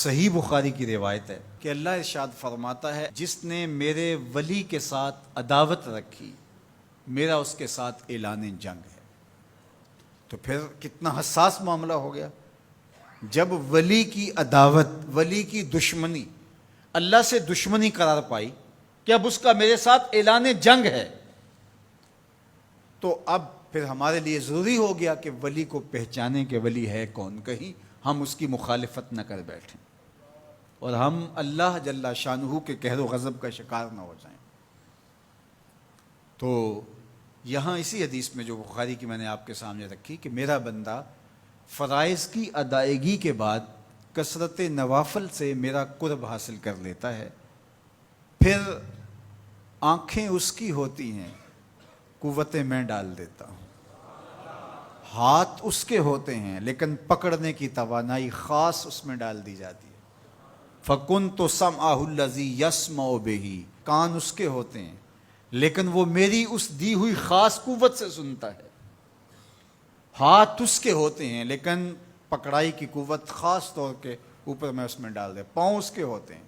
صحیح بخاری کی روایت ہے کہ اللہ ارشاد فرماتا ہے جس نے میرے ولی کے ساتھ عداوت رکھی میرا اس کے ساتھ اعلان جنگ ہے۔ تو پھر کتنا حساس معاملہ ہو گیا جب ولی کی عداوت، ولی کی دشمنی اللہ سے دشمنی قرار پائی کہ اب اس کا میرے ساتھ اعلان جنگ ہے، تو اب پھر ہمارے لیے ضروری ہو گیا کہ ولی کو پہچانے کہ ولی ہے کون، کہیں ہم اس کی مخالفت نہ کر بیٹھیں اور ہم اللہ جل شانہ کے قہر و غضب کا شکار نہ ہو جائیں۔ تو یہاں اسی حدیث میں جو بخاری کی میں نے آپ کے سامنے رکھی کہ میرا بندہ فرائض کی ادائیگی کے بعد کثرت نوافل سے میرا قرب حاصل کر لیتا ہے، پھر آنکھیں اس کی ہوتی ہیں، قوتیں میں ڈال دیتا ہوں، ہاتھ اس کے ہوتے ہیں لیکن پکڑنے کی توانائی خاص اس میں ڈال دی جاتی ہے۔ فَكُنْتُ سَمْعَهُ الَّذِي يَسْمَعُ بِهِ، کان اس کے ہوتے ہیں لیکن وہ میری اس دی ہوئی خاص قوت سے سنتا ہے۔ ہاتھ اس کے ہوتے ہیں لیکن پکڑائی کی قوت خاص طور کے اوپر میں اس میں ڈال دے۔ پاؤں اس کے ہوتے ہیں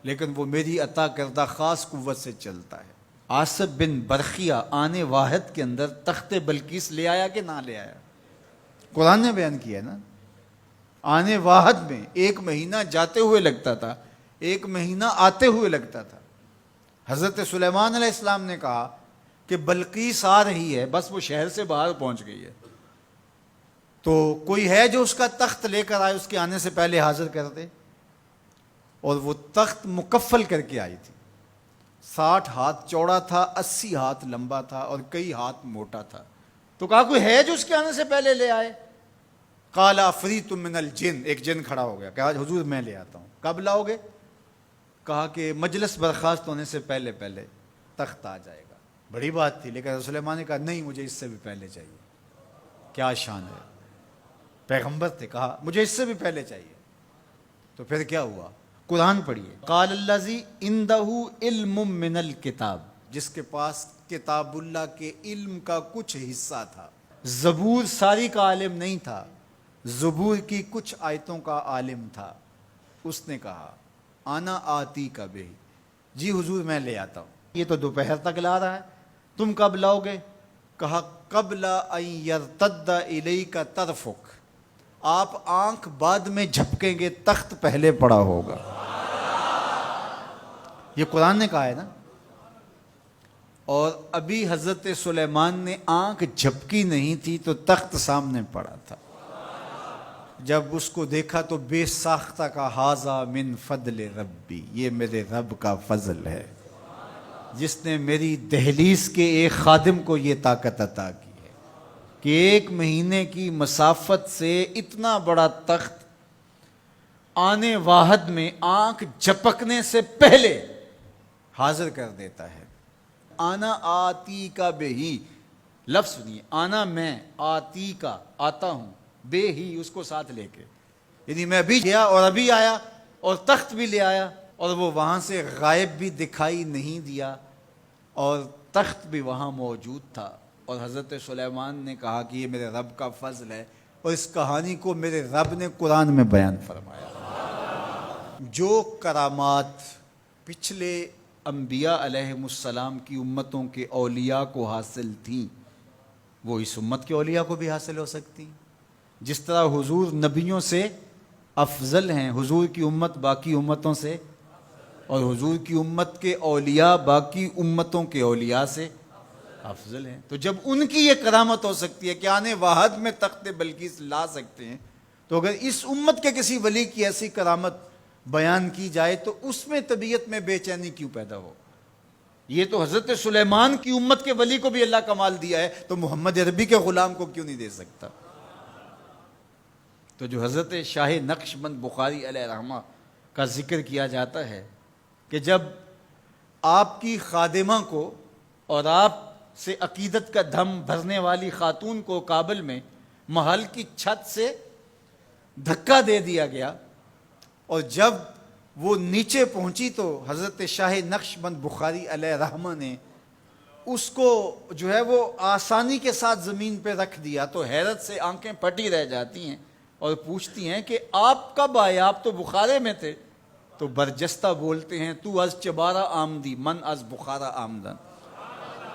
لیکن وہ میری عطا کردہ خاص قوت سے چلتا ہے۔ آصف بن برخیہ آنے واحد کے اندر تخت بلقیس لے آیا کہ نہ لے آیا؟ قرآن نے بیان کیا ہے نا، آنے واحد میں 1 مہینہ جاتے ہوئے لگتا تھا، 1 مہینہ آتے ہوئے لگتا تھا۔ حضرت سلیمان علیہ السلام نے کہا کہ بلقیس آ رہی ہے، بس وہ شہر سے باہر پہنچ گئی ہے، تو کوئی ہے جو اس کا تخت لے کر آئے، اس کے آنے سے پہلے حاضر کر دے۔ اور وہ تخت مکفل کر کے آئی تھی، 60 ہاتھ چوڑا تھا، 80 ہاتھ لمبا تھا اور کئی ہاتھ موٹا تھا۔ تو کہا کوئی ہے جو اس کے آنے سے پہلے لے آئے؟ قال عفریت من الجن، ایک جن کھڑا ہو گیا، کہا حضور میں لے آتا ہوں۔ کب لاؤ گے؟ کہا کہ مجلس برخاست ہونے سے پہلے پہلے تخت آ جائے گا۔ بڑی بات تھی، لیکن رسول اللہ نے کہا نہیں، مجھے اس سے بھی پہلے چاہیے۔ کیا شان ہے، پیغمبر تھے، کہا مجھے اس سے بھی پہلے چاہیے۔ تو پھر کیا ہوا؟ قرآن پڑھیے، قال الذی عندہ علم من الکتاب، جس کے پاس کتاب اللہ کے علم کا کچھ حصہ تھا۔ زبور ساری کا عالم نہیں تھا، زبور کی کچھ آیتوں کا عالم تھا۔ اس نے کہا انا آتی کا بہ، جی حضور میں لے آتا ہوں۔ یہ تو دوپہر تک لا رہا ہے، تم کب لاؤ گے؟ کہا قبل ان یرتد الیک طرفک، آپ آنکھ بعد میں جھپکیں گے، تخت پہلے پڑا ہوگا۔ یہ قرآن نے کہا ہے نا۔ اور ابھی حضرت سلیمان نے آنکھ جھپکی نہیں تھی تو تخت سامنے پڑا تھا۔ جب اس کو دیکھا تو بے ساختہ کا ھذا من فضل ربی، یہ میرے رب کا فضل ہے جس نے میری دہلیز کے ایک خادم کو یہ طاقت عطا کی ہے کہ 1 مہینے کی مسافت سے اتنا بڑا تخت آنے واحد میں آنکھ جھپکنے سے پہلے حاضر کر دیتا ہے۔ آنا آتی کا بے ہی، لفظ سنیے، آنا میں، آتی کا آتا ہوں، بے ہی اس کو ساتھ لے کے، یعنی میں ابھی گیا اور ابھی آیا اور تخت بھی لے آیا، اور وہ وہاں سے غائب بھی دکھائی نہیں دیا اور تخت بھی وہاں موجود تھا۔ اور حضرت سلیمان نے کہا کہ یہ میرے رب کا فضل ہے، اور اس کہانی کو میرے رب نے قرآن میں بیان فرمایا۔ جو کرامات پچھلے انبیاء علیہم السلام کی امتوں کے اولیاء کو حاصل تھیں، وہ اس امت کے اولیاء کو بھی حاصل ہو سکتی۔ جس طرح حضور نبیوں سے افضل ہیں، حضور کی امت باقی امتوں سے، اور حضور کی امت کے اولیاء باقی امتوں کے اولیاء سے افضل ہیں۔ تو جب ان کی یہ کرامت ہو سکتی ہے کہ آنے واحد میں تخت بلقیس لا سکتے ہیں، تو اگر اس امت کے کسی ولی کی ایسی کرامت بیان کی جائے تو اس میں طبیعت میں بے چینی کیوں پیدا ہو؟ یہ تو حضرت سلیمان کی امت کے ولی کو بھی اللہ کمال دیا ہے، تو محمد عربی کے غلام کو کیوں نہیں دے سکتا؟ تو جو حضرت شاہ نقشبند بخاری علیہ رحمہ کا ذکر کیا جاتا ہے کہ جب آپ کی خادمہ کو اور آپ سے عقیدت کا دھم بھرنے والی خاتون کو کابل میں محل کی چھت سے دھکا دے دیا گیا، اور جب وہ نیچے پہنچی تو حضرت شاہ نقشبند بخاری علیہ رحمہ نے اس کو جو ہے وہ آسانی کے ساتھ زمین پہ رکھ دیا، تو حیرت سے آنکھیں پھٹی رہ جاتی ہیں اور پوچھتی ہیں کہ آپ کب آئے، آپ تو بخارے میں تھے؟ تو برجستہ بولتے ہیں تو از چبارہ آمدی من از بخارا آمدن،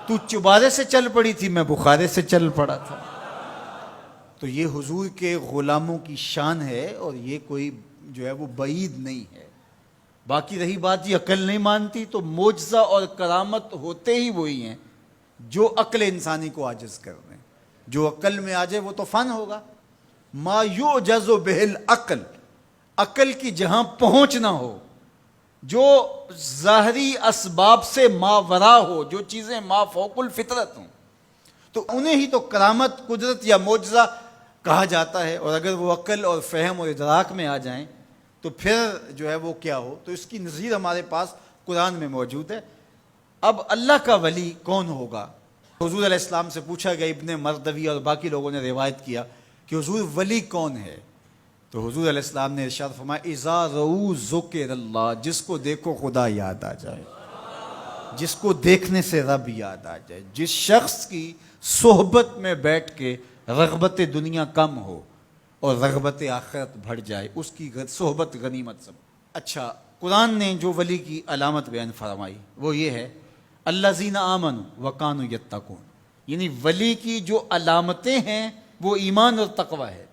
تو چبارے سے چل پڑی تھی، میں بخارے سے چل پڑا تھا۔ تو یہ حضور کے غلاموں کی شان ہے، اور یہ کوئی جو ہے وہ بعید نہیں ہے۔ باقی رہی بات یہ عقل نہیں مانتی، تو معجزہ اور کرامت ہوتے ہی وہی ہیں جو عقل انسانی کو عاجز کر دیں۔ جو عقل میں آ جائے وہ تو فن ہوگا۔ ما یعجز بہ العقل، عقل کی جہاں پہنچ نہ ہو، جو ظاہری اسباب سے ماورا ہو، جو چیزیں ما فوق الفطرت ہوں، تو انہیں ہی تو کرامت، قدرت یا معجزہ کہا جاتا ہے۔ اور اگر وہ عقل اور فہم اور ادراک میں آ جائیں تو پھر جو ہے وہ کیا ہو، تو اس کی نظیر ہمارے پاس قرآن میں موجود ہے۔ اب اللہ کا ولی کون ہوگا؟ حضور علیہ السلام سے پوچھا گیا، ابن مردوی اور باقی لوگوں نے روایت کیا کہ حضور ولی کون ہے؟ تو حضور علیہ السلام نے ارشاد فرمایا، اذا رؤوا ذکر اللہ، جس کو دیکھو خدا یاد آ جائے، جس کو دیکھنے سے رب یاد آ جائے، جس شخص کی صحبت میں بیٹھ کے رغبت دنیا کم ہو اور رغبت آخرت بڑھ جائے، اس کی صحبت غنیمت سب۔ اچھا، قرآن نے جو ولی کی علامت بیان فرمائی وہ یہ ہے، الذین آمنوا وکانوا یتقون، یعنی ولی کی جو علامتیں ہیں وہ ایمان اور تقوی ہے۔